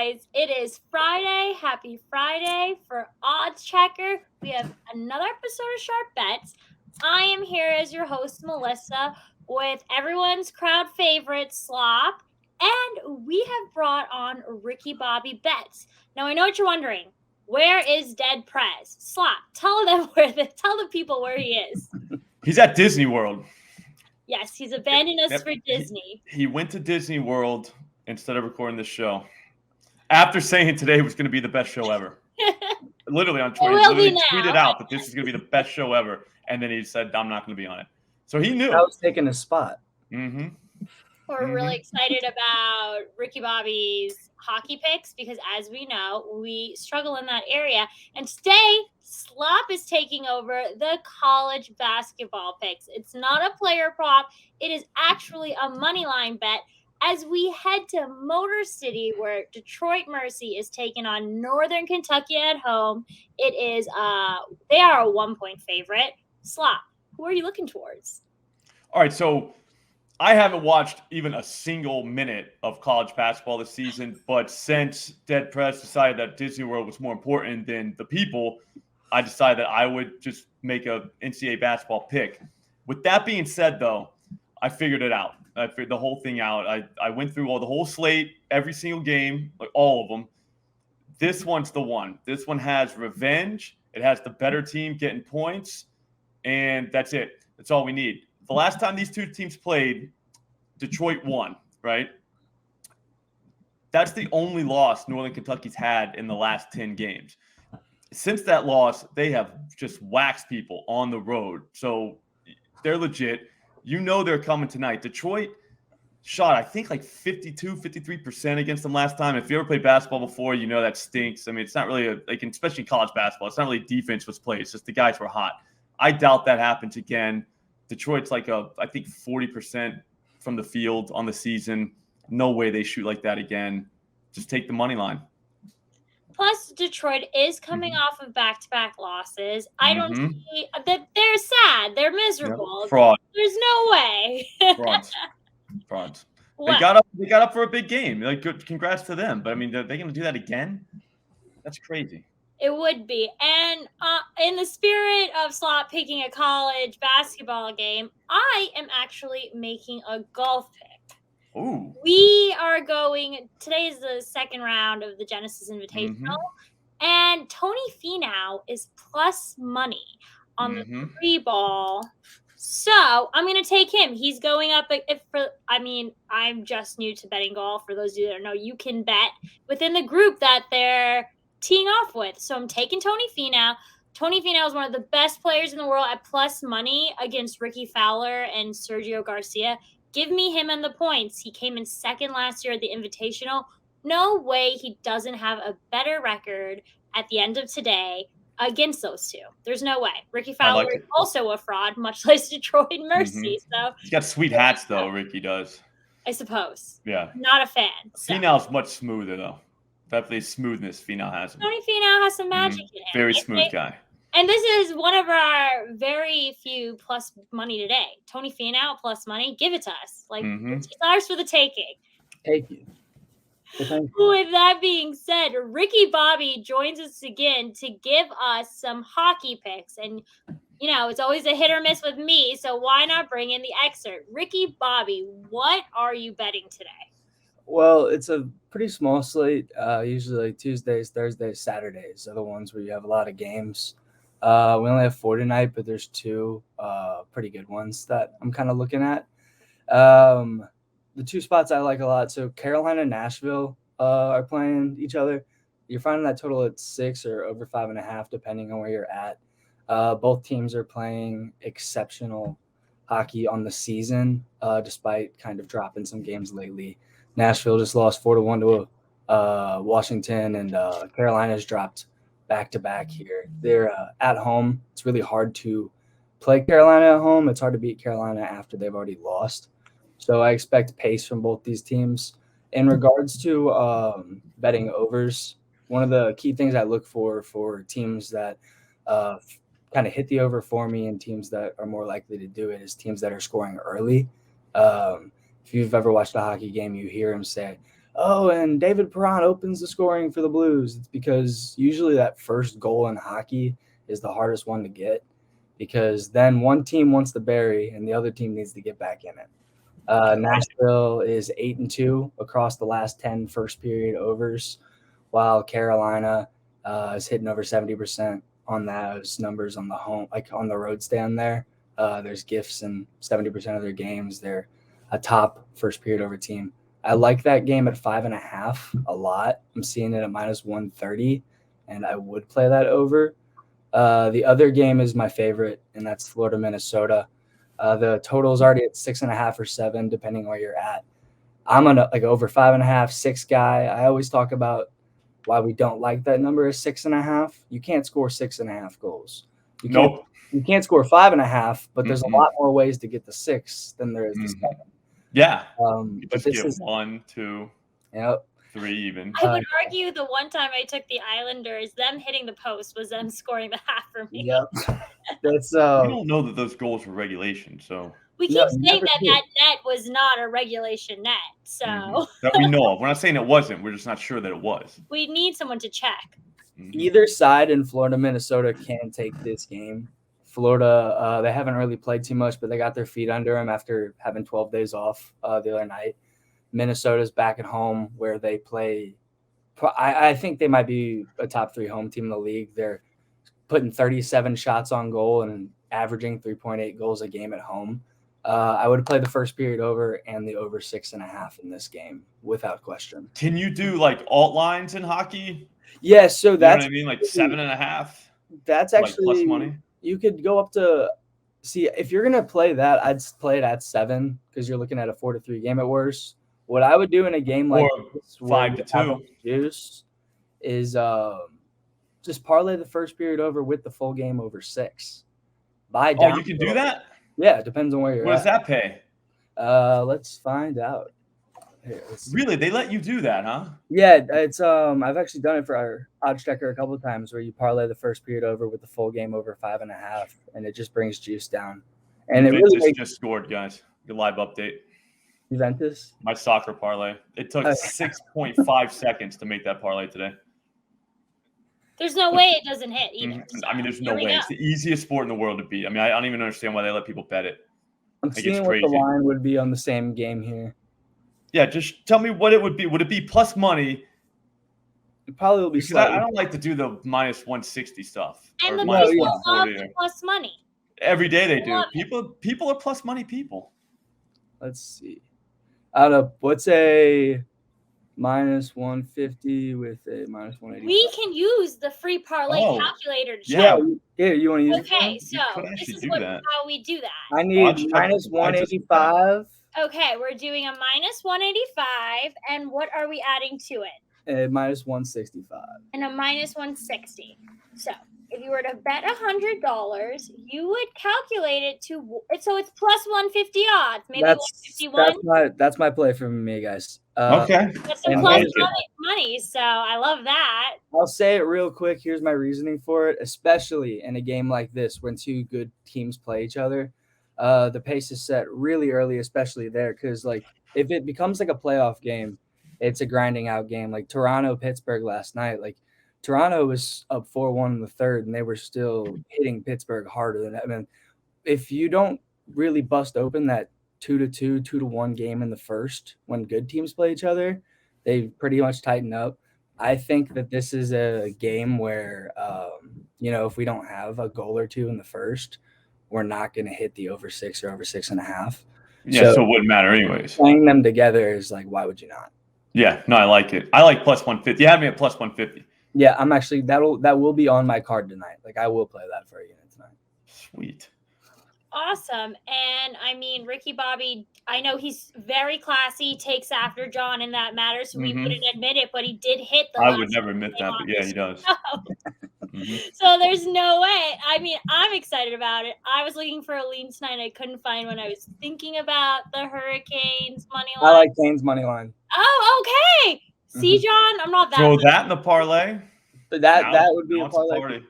guys? It is Friday. Happy Friday for Odds Checker. We have another episode of Sharp Bets. I am here as your host, Melissa, with everyone's crowd favorite, Slop. And we have brought on Ricky Bobby Betts. Now, I know what you're wondering. Where is Dead Prez? Slop, tell the people where he is. He's at Disney World. Yes, he's abandoned us for Disney. He went to Disney World instead of recording this show. After saying today was going to be the best show ever. Literally on Twitter. He tweeted out that this is going to be the best show ever. And then he said, I'm not going to be on it. So he knew. I was taking a spot. Mm-hmm. We're really excited about Ricky Bobby's hockey picks because, as we know, we struggle in that area. And today, Slop is taking over the college basketball picks. It's not a player prop. It is actually a money line bet as we head to Motor City, where Detroit Mercy is taking on Northern Kentucky at home. It is they are a 1-point favorite. Slop, who are you looking towards? All right, so I haven't watched even a single minute of college basketball this season, but since Dead Press decided that Disney World was more important than the people, I decided that I would just make a NCAA basketball pick. With that being said, though, I figured it out. I figured the whole thing out. I went through the whole slate, every single game, like all of them. This one's the one. This one has revenge. It has the better team getting points, and that's it. That's all we need. The last time these two teams played, Detroit won, right? That's the only loss Northern Kentucky's had in the last 10 games. Since that loss, they have just waxed people on the road. So they're legit. You know they're coming tonight. Detroit shot, I think, like 52, 53% against them last time. If you ever played basketball before, you know that stinks. I mean, it's not really especially in college basketball, it's not really defense was played. It's just the guys were hot. I doubt that happens again. Detroit's I think 40% from the field on the season. No way they shoot like that again. Just take the money line. Plus, Detroit is coming off of back-to-back losses. I don't see that they're sad. They're miserable. Yep. Fraud. There's no way. Frauds. What? They got up for a big game. Good, congrats to them. But I mean, they're going to do that again? That's crazy. It would be. And in the spirit of Slot picking a college basketball game, I am actually making a golf pick. Ooh. We are going – today is the second round of the Genesis Invitational, and Tony Finau is plus money on the 3-ball. So I'm going to take him. He's going up I'm just new to betting golf. For those of you that don't know, you can bet within the group that they're teeing off with. So I'm taking Tony Finau. Tony Finau is one of the best players in the world at plus money against Ricky Fowler and Sergio Garcia. Give me him and the points. He came in second last year at the Invitational. No way he doesn't have a better record at the end of today against those two. There's no way. Ricky Fowler is also a fraud, much like Detroit Mercy. So he's got sweet hats, though, Ricky does. I suppose. Yeah. Not a fan. So. Finau's much smoother, though. Definitely smoothness Finau has. Tony Finau has some magic in him. Very smooth guy. And this is one of our very few plus money today. Tony Finau plus money. Give it to us. It's ours for the taking. Take it. With that being said, Ricky Bobby joins us again to give us some hockey picks. And, it's always a hit or miss with me, so why not bring in the excerpt? Ricky Bobby, what are you betting today? Well, it's a pretty small slate. Usually Tuesdays, Thursdays, Saturdays are the ones where you have a lot of games. We only have 4 tonight, but there's 2 pretty good ones that I'm kind of looking at. The 2 spots I like a lot. So Carolina and Nashville are playing each other. You're finding that total at 6 or over 5.5, depending on where you're at. Both teams are playing exceptional hockey on the season, despite kind of dropping some games lately. Nashville just lost 4-1 to Washington, and Carolina's dropped back-to-back here. They're at home. It's really hard to play Carolina at home. It's hard to beat Carolina after they've already lost. So I expect pace from both these teams. In regards to betting overs, one of the key things I look for teams that kind of hit the over for me and teams that are more likely to do it is teams that are scoring early. If you've ever watched a hockey game, you hear them say, oh, and David Perron opens the scoring for the Blues. It's because usually that first goal in hockey is the hardest one to get because then one team wants to bury and the other team needs to get back in it. Nashville is 8-2 across the last 10 first period overs, while Carolina is hitting over 70% on those numbers on the home, like on the road stand there. There's gifts in 70% of their games. They're a top first period over team. I like that game at 5.5 a lot. I'm seeing it at -130, and I would play that over. The other game is my favorite, and that's Florida, Minnesota. The total is already at 6.5 or 7, depending where you're at. I'm on like over 5.5, 6 guy. I always talk about why we don't like that number is 6.5. You can't score 6.5 goals. You can't score 5.5, but there's a lot more ways to get to 6 than there is to 7. Yeah. You just get 1, 2, 3 even. I would argue the one time I took the Islanders, them hitting the post was them scoring the half for me. Yep. That's we don't know that those goals were regulation, so we keep saying that net was not a regulation net. So that we know of. We're not saying it wasn't. We're just not sure that it was. We need someone to check. Either side in Florida, Minnesota can take this game. Florida, they haven't really played too much, but they got their feet under them after having 12 days off the other night. Minnesota's back at home where they play. I think they might be a top 3 home team in the league. They're putting 37 shots on goal and averaging 3.8 goals a game at home. I would play the first period over and the over 6.5 in this game without question. Can you do like alt lines in hockey? Yeah, so that's what I mean, like 7.5. That's actually like plus money. You could go up to see if you're gonna play that. I'd play it at 7 because you're looking at a 4-3 game at worst. What I would do in a game like this, 5-2 juice is just parlay the first period over with the full game over 6. Buy down. Oh, you can do that? Yeah, it depends on where you're at. What does that pay? Let's find out. Here, really? They let you do that, huh? Yeah, it's I've actually done it for our odds checker a couple of times where you parlay the first period over with the full game over 5.5, and it just brings juice down. And Juventus it really just scored, guys. Your live update. Juventus? My soccer parlay. It took 6.5 seconds to make that parlay today. There's no way it doesn't hit either. So I mean, there's no way. It's the easiest sport in the world to beat. I mean, I don't even understand why they let people bet it. I'm seeing what the line would be on the same game here. Yeah, just tell me what it would be. Would it be plus money? It probably will be slightly. I don't like to do the -160 stuff. And the people love the plus money. Every day they do. People are plus money people. Let's see. I don't know. What's a -150 with a -180? We can use the free parlay calculator to check. Yeah, you want to use it? Okay, so this is how we do that. I need -185. Okay, we're doing a -185, and what are we adding to it? A -165. And a -160. So if you were to bet $100, you would calculate it to so it's plus 150 odds, maybe 151. That's my play for me, guys. Okay. That's some plus money, so I love that. I'll say it real quick. Here's my reasoning for it, especially in a game like this when 2 good teams play each other. The pace is set really early, especially there, because like if it becomes like a playoff game, it's a grinding out game. Like Toronto-Pittsburgh last night, like Toronto was up 4-1 in the third, and they were still hitting Pittsburgh harder than that. I mean, if you don't really bust open that 2-2, 2-1 game in the first, when good teams play each other, they pretty much tighten up. I think that this is a game where, if we don't have a goal or 2 in the first, we're not going to hit the over 6 or over 6.5. Yeah, so it wouldn't matter anyways. Playing them together is like, why would you not? Yeah, no, I like it. I like plus 150. You had me at plus 150. Yeah, I'm actually that will be on my card tonight. Like I will play that for a unit tonight. Sweet. Awesome. And I mean, Ricky Bobby, I know he's very classy, takes after John in that matter, so we wouldn't admit it, but he did hit the I would never admit that, but yeah, he does. So there's no way. I mean, I'm excited about it. I was looking for a lean tonight. I couldn't find one. I was thinking about the Hurricanes money line. I like Canes money line. Oh, okay. See, John, I'm not that. Throw that in the parlay. That would be a parlay.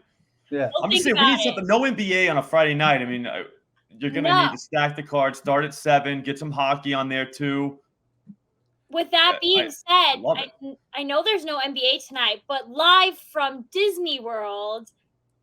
Yeah. I'm just saying, we need something. No NBA on a Friday night. I mean, you're going to need to stack the cards, start at 7, get some hockey on there too. With that being said, I know there's no NBA tonight, but live from Disney World,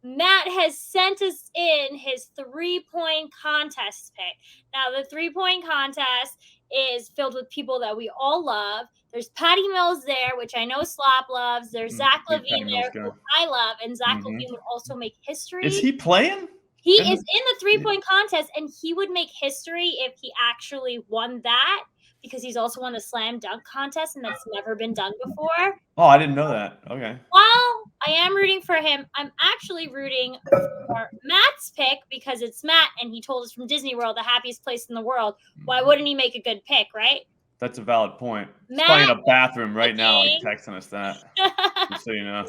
Matt has sent us in his 3-point contest pick. Now, the 3-point contest is filled with people that we all love. There's Patty Mills there, which I know Slop loves. There's Zach Levine there, who I love, and Zach Levine would also make history. Is he playing? He is in the 3-point contest, and he would make history if he actually won that, because he's also won the slam dunk contest, and that's never been done before. Oh, I didn't know that. Okay. While I am rooting for him, I'm actually rooting for Matt's pick because it's Matt, and he told us from Disney World, the happiest place in the world. Why wouldn't he make a good pick, right? That's a valid point. He's probably in a bathroom right now, like texting us that. Just so you know.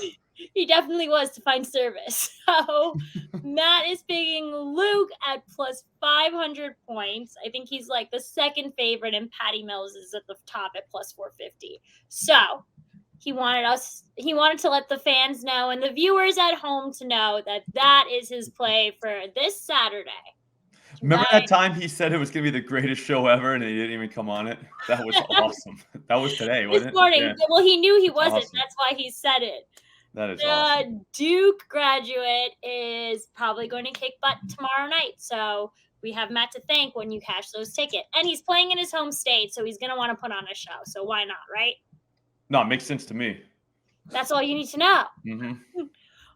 He definitely was to find service. So Matt is picking Luke at plus 500 points. I think he's like the second favorite, and Patty Mills is at the top at plus 450. So he wanted to let the fans know and the viewers at home to know that that is his play for this Saturday. Remember that time he said it was going to be the greatest show ever and he didn't even come on it? That was awesome. That was today, wasn't it? This morning. Yeah. Well, he knew he wasn't. Awesome. That's why he said it. That is awesome. Duke graduate is probably going to kick butt tomorrow night. So we have Matt to thank when you cash those tickets. And he's playing in his home state, so he's going to want to put on a show. So why not, right? No, it makes sense to me. That's all you need to know. Mm-hmm.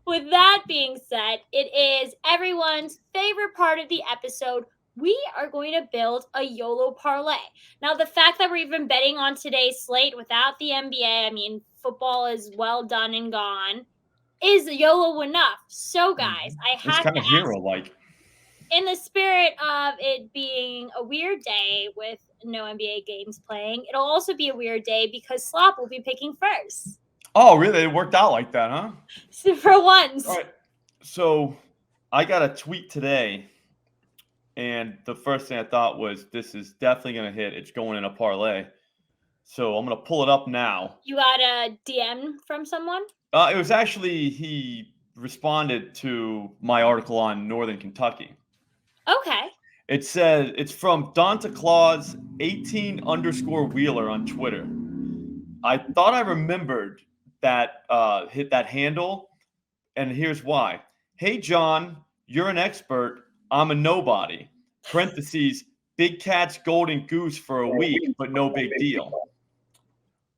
With that being said, it is everyone's favorite part of the episode. We are going to build a Yolo parlay. Now, the fact that we're even betting on today's slate without the NBA, I mean, football is well done and gone, is YOLO enough? So, guys, I have to ask, hero-like. In the spirit of it being a weird day with no NBA games playing, it'll also be a weird day because Slop will be picking first. Oh, really? It worked out like that, huh? So for once. All right. So I got a tweet today, and the first thing I thought was, this is definitely going to hit. It's going in a parlay. So I'm going to pull it up now. You got a DM from someone? It was actually, he responded to my article on Northern Kentucky. Okay. It says, it's from Donta Claus 18_Wheeler on Twitter. I thought I remembered that hit that handle, and here's why. Hey, John, you're an expert. I'm a nobody. Parentheses, Big Cat's golden goose for a week, but no big deal.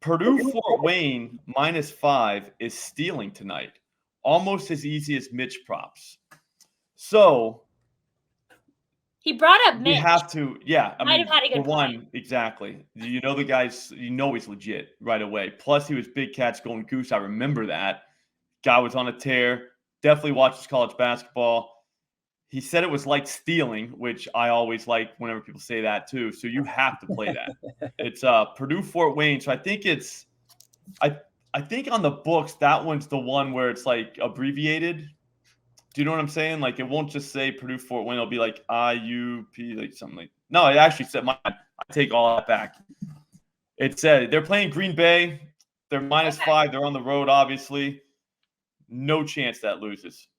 Purdue Fort Wayne -5 is stealing tonight. Almost as easy as Mitch props. So he brought up Mitch. We have to, yeah. I mean, have had a good for one, exactly. You know the guy's, he's legit right away. Plus, he was Big Cat's golden goose. I remember that. Guy was on a tear. Definitely watches college basketball. He said it was like stealing, which I always like whenever people say that too. So you have to play that. It's Purdue Fort Wayne. So I think it's, I think on the books that one's the one where it's like abbreviated. Do you know what I'm saying? Like it won't just say Purdue Fort Wayne. It'll be like IUP, like something like. No, it actually said mine. I take all that back. It said they're playing Green Bay. They're -5. They're on the road, obviously. No chance that loses.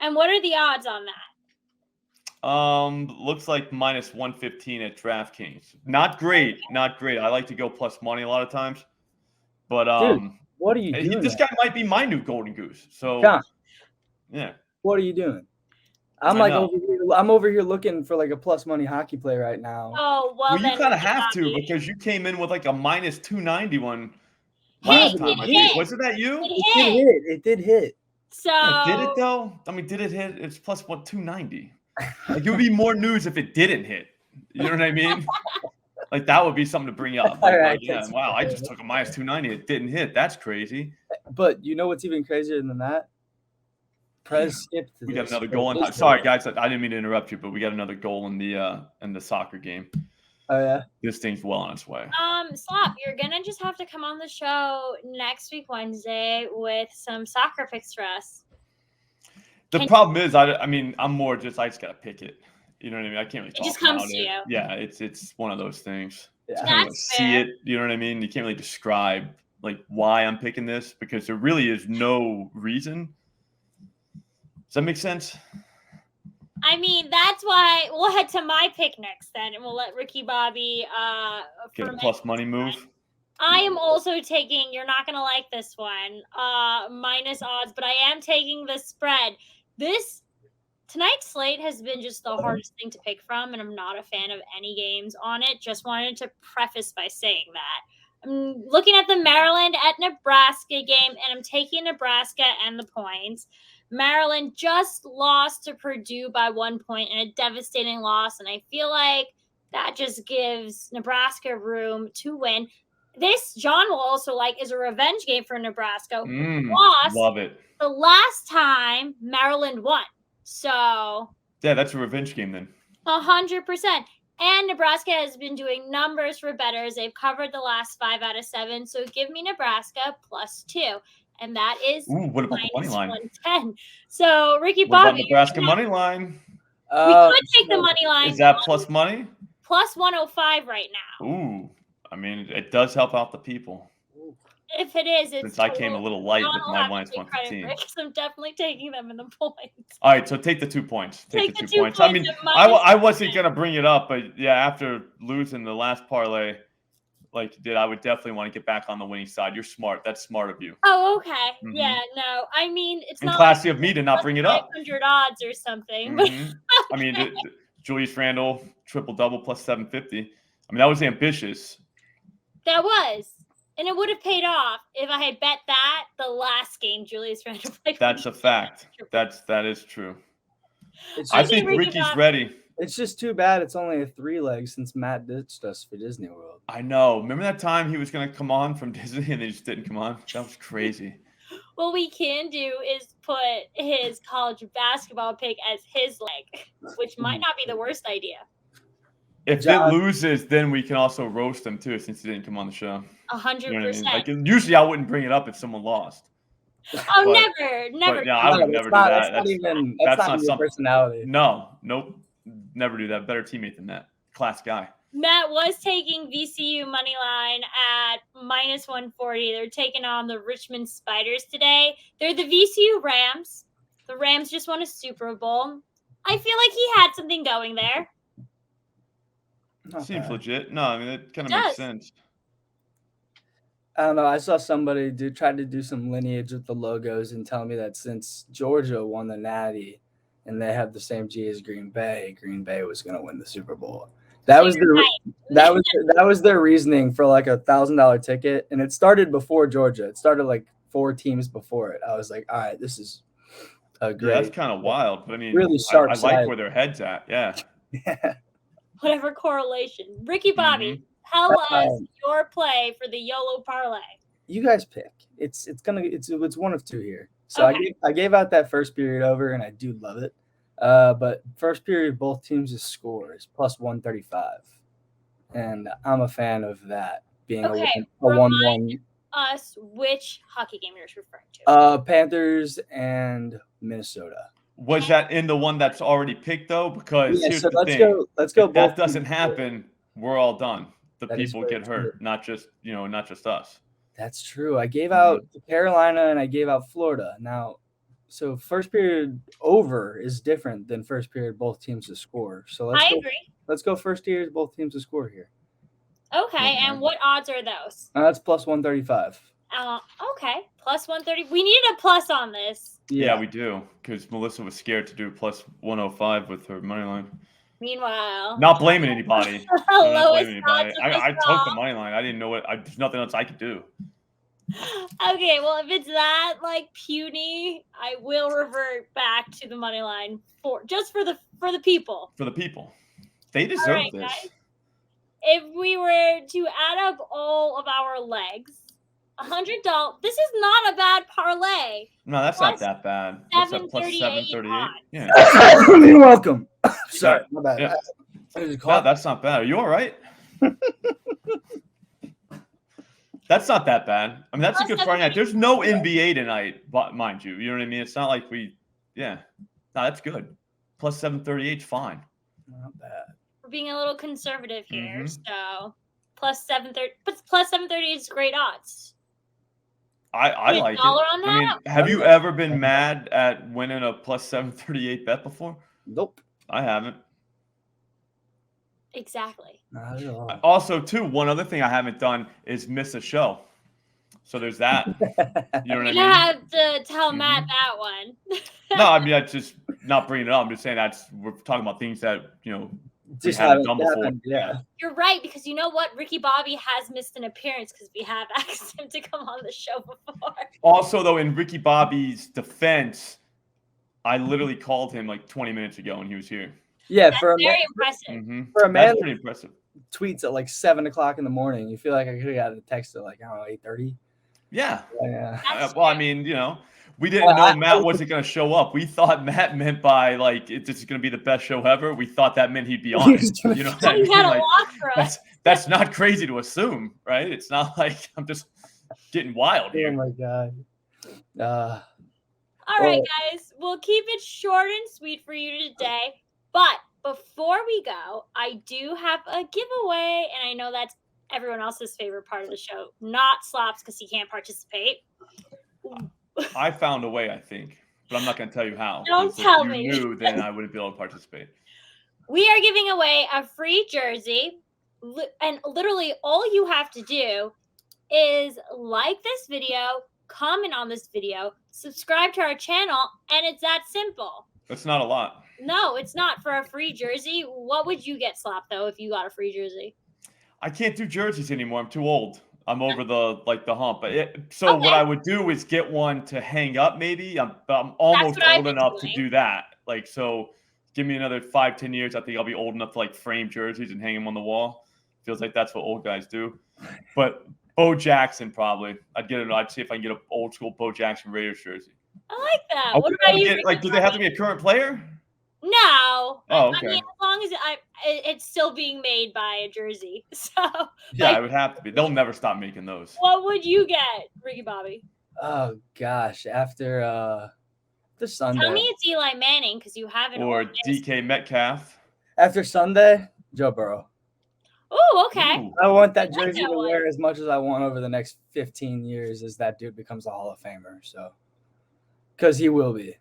And what are the odds on that? Looks like -115 at DraftKings. Not great, not great. I like to go plus money a lot of times, but Dude, what are you doing? This guy might be my new golden goose. So, yeah. What are you doing? I'm over here looking for like a plus money hockey play right now. Oh well, you kind of have to because you came in with like a -290 one last time. Wasn't that you? It did hit. So did it though? I mean, did it hit? It's plus 290. Like it would be more news if it didn't hit. You know what I mean? Like that would be something to bring up. Like, wow, I just took a -290. It didn't hit. That's crazy. But you know what's even crazier than that? Prez skipped. We got another goal. Sorry, guys, I didn't mean to interrupt you, but we got another goal in the soccer game. Oh yeah. This thing's well on its way. Slop, you're gonna just have to come on the show next week Wednesday with some soccer picks for us. The problem is, I mean, I'm more just I just gotta pick it. You know what I mean? I can't really talk about it. It just comes to you. Yeah, it's one of those things. Yeah. That's see it. You know what I mean? You can't really describe like why I'm picking this because there really is no reason. Does that make sense? I mean, that's why we'll head to my pick next then, and we'll let Ricky Bobby get a plus money move. I am also taking, you're not going to like this one, minus odds, but I am taking the spread. Tonight's slate has been just the hardest thing to pick from, and I'm not a fan of any games on it. Just wanted to preface by saying that. I'm looking at the Maryland at Nebraska game, and I'm taking Nebraska and the points. Maryland just lost to Purdue by 1 point in a devastating loss, and I feel like that just gives Nebraska room to win. This, John will also like, is a revenge game for Nebraska. Love it. The last time Maryland won. So yeah, that's a revenge game then. 100%. And Nebraska has been doing numbers for bettors. They've covered the last 5 out of 7. So give me Nebraska +2. And that is what about the money line? 110. So Ricky What Bobby, about Nebraska money line? We could take the money line. Is that plus money? Plus 105 right now. Ooh, I mean, it does help out the people. If it is, it's. Since I came a little light with my minus 115. I'm definitely taking them in the points. All right, so take the 2 points. Take the 2 points. I mean, I wasn't going to bring it up, but yeah, after losing the last parlay, like you did, I would definitely want to get back on the winning side. You're smart. That's smart of you. Oh, okay. Yeah, no. I mean, it's not classy of me to not bring it up. 500 odds or something. I mean, Julius Randle, triple-double plus 750. I mean, that was ambitious. That was. And it would have paid off if I had bet that the last game Julius Randle played. That's a fact. That is true. I think Ricky's ready. It's just too bad it's only a 3-leg since Matt ditched us for Disney World. I know. Remember that time he was going to come on from Disney and they just didn't come on? That was crazy. What we can do is put his college basketball pick as his leg, which might not be the worst idea. If it loses, then we can also roast him too, since he didn't come on the show. 100%. You know what I mean? Like, usually I wouldn't bring it up if someone lost. Oh, never. Yeah, I would never do that. That's not your personality. Nope. Never do that. Better teammate than that. Class guy. Matt was taking VCU money line at minus 140. They're taking on the Richmond Spiders today. They're the VCU Rams. The Rams just won a Super Bowl. I feel like he had something going there. Seems legit. No, I mean, it kind of makes sense. I don't know. I saw somebody try to do some lineage with the logos and tell me that since Georgia won the Natty and they have the same G as Green Bay was going to win the Super Bowl. That was their reasoning for like $1,000 ticket, and it started before Georgia. It started like 4 teams before it. I was like, all right, this is a great. Yeah, that's kind of wild, but I mean, really sharp. I like where their head's at. Yeah. Whatever correlation. Ricky Bobby, tell us your play for the YOLO parlay. You guys pick. It's one of 2 here. So okay. I gave out that first period over, and I do love it. But first period, both teams' score is plus 135, and I'm a fan of that being a 1-1. Us which hockey game you're referring to? Panthers and Minnesota. Was that in the one that's already picked though? Because here's the thing. Let's go. If that doesn't happen, we're all done. The people get hurt, not just us. That's true. I gave out Carolina and I gave out Florida. Now, so first period over is different than first period both teams to score. So I agree. Let's go first period both teams to score here. Okay, and what odds are those? That's plus 135. Okay, plus 130. We needed a plus on this. Yeah, we do, because Melissa was scared to do plus 105 with her money line. Meanwhile, not blaming anybody. I took the money line. I didn't know there's nothing else I could do. Okay, well, if it's that like puny, I will revert back to the money line for the people. For the people, they deserve this. Guys. If we were to add up all of our legs, $100. This is not a bad parlay. No, that's not that bad. What's that, plus 738? Yeah. You're welcome. Sorry, my bad. Yeah. No, that's not bad. Are you all right? That's not that bad. I mean, that's plus a good Friday night. There's no NBA tonight, mind you. You know what I mean? It's not like No, that's good. Plus 738 is fine. Not bad. We're being a little conservative here, so plus 730. But plus 738 is great odds. I like it. I mean, have you ever been mad at winning a plus 738 bet before? Nope. I haven't. Exactly. Not at all. Also, too, one other thing I haven't done is miss a show. So there's that. You know what I You mean? have to tell Matt that one. No, I mean, I just not bringing it up. I'm just saying we're talking about things that, we Just haven't done before. happened, yeah. You're right, because you know what? Ricky Bobby has missed an appearance because we have asked him to come on the show before. Also, though, in Ricky Bobby's defense, I literally called him like 20 minutes ago and he was here. Yeah, That's for a very impressive. For a man, that's pretty impressive. Tweets at like 7 o'clock in the morning. You feel like I could have gotten a text at like, I don't know, 8:30. Yeah. That's well, I mean, we didn't know Matt wasn't going to show up. We thought Matt meant by like this is going to be the best show ever. We thought that meant he'd be on it. You know what I mean? Like, that's not crazy to assume, right? It's not like I'm just getting wild here. Oh my god. All right, guys. We'll keep it short and sweet for you today. But before we go, I do have a giveaway, and I know that's everyone else's favorite part of the show, not Slop's because he can't participate. I found a way, I think, but I'm not going to tell you how. Don't tell me. If you knew, then I wouldn't be able to participate. We are giving away a free jersey, and literally all you have to do is like this video, comment on this video, subscribe to our channel, and it's that simple. That's not a lot. No, it's not. For a free jersey, what would you get, Slop, though, if you got a free jersey? I can't do jerseys anymore. I'm too old. I'm over the hump. What I would do is get one to hang up. Maybe I'm almost old enough to do that. Like, so give me another 5-10 years. I think I'll be old enough to like frame jerseys and hang them on the wall. Feels like that's what old guys do. But Bo Jackson probably. I'd see if I can get an old school Bo Jackson Raiders jersey. I like that. What about you? Do they have to be a current player? No. Oh, okay. I mean, as long as it's still being made by a jersey. So yeah, it would have to be. They'll never stop making those. What would you get, Ricky Bobby? Oh gosh, after Sunday. Tell me it's Eli Manning because you haven't. Or DK Metcalf. After Sunday, Joe Burrow. Oh, okay. Ooh. I want that jersey to wear as much as I want over the next 15 years as that dude becomes a Hall of Famer. So, because he will be.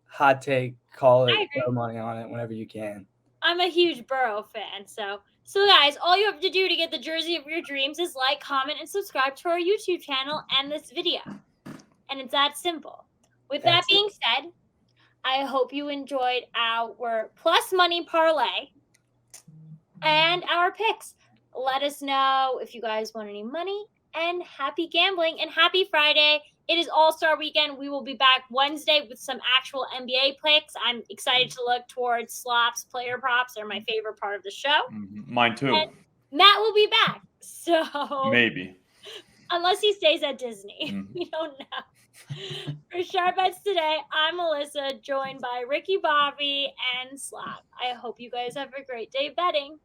Hot take, call it, throw money on it whenever you can. I'm a huge Burrow fan. So guys, all you have to do to get the jersey of your dreams is like, comment, and subscribe to our YouTube channel and this video. And it's that simple. With that being said, I hope you enjoyed our plus money parlay and our picks. Let us know if you guys want any money, and happy gambling and happy Friday. It is All-Star Weekend. We will be back Wednesday with some actual NBA picks. I'm excited to look towards Slop's player props. They're my favorite part of the show. Mine too. And Matt will be back. So maybe. Unless he stays at Disney. We don't know. For Sharp Bets today, I'm Melissa, joined by Ricky Bobby and Slop. I hope you guys have a great day betting.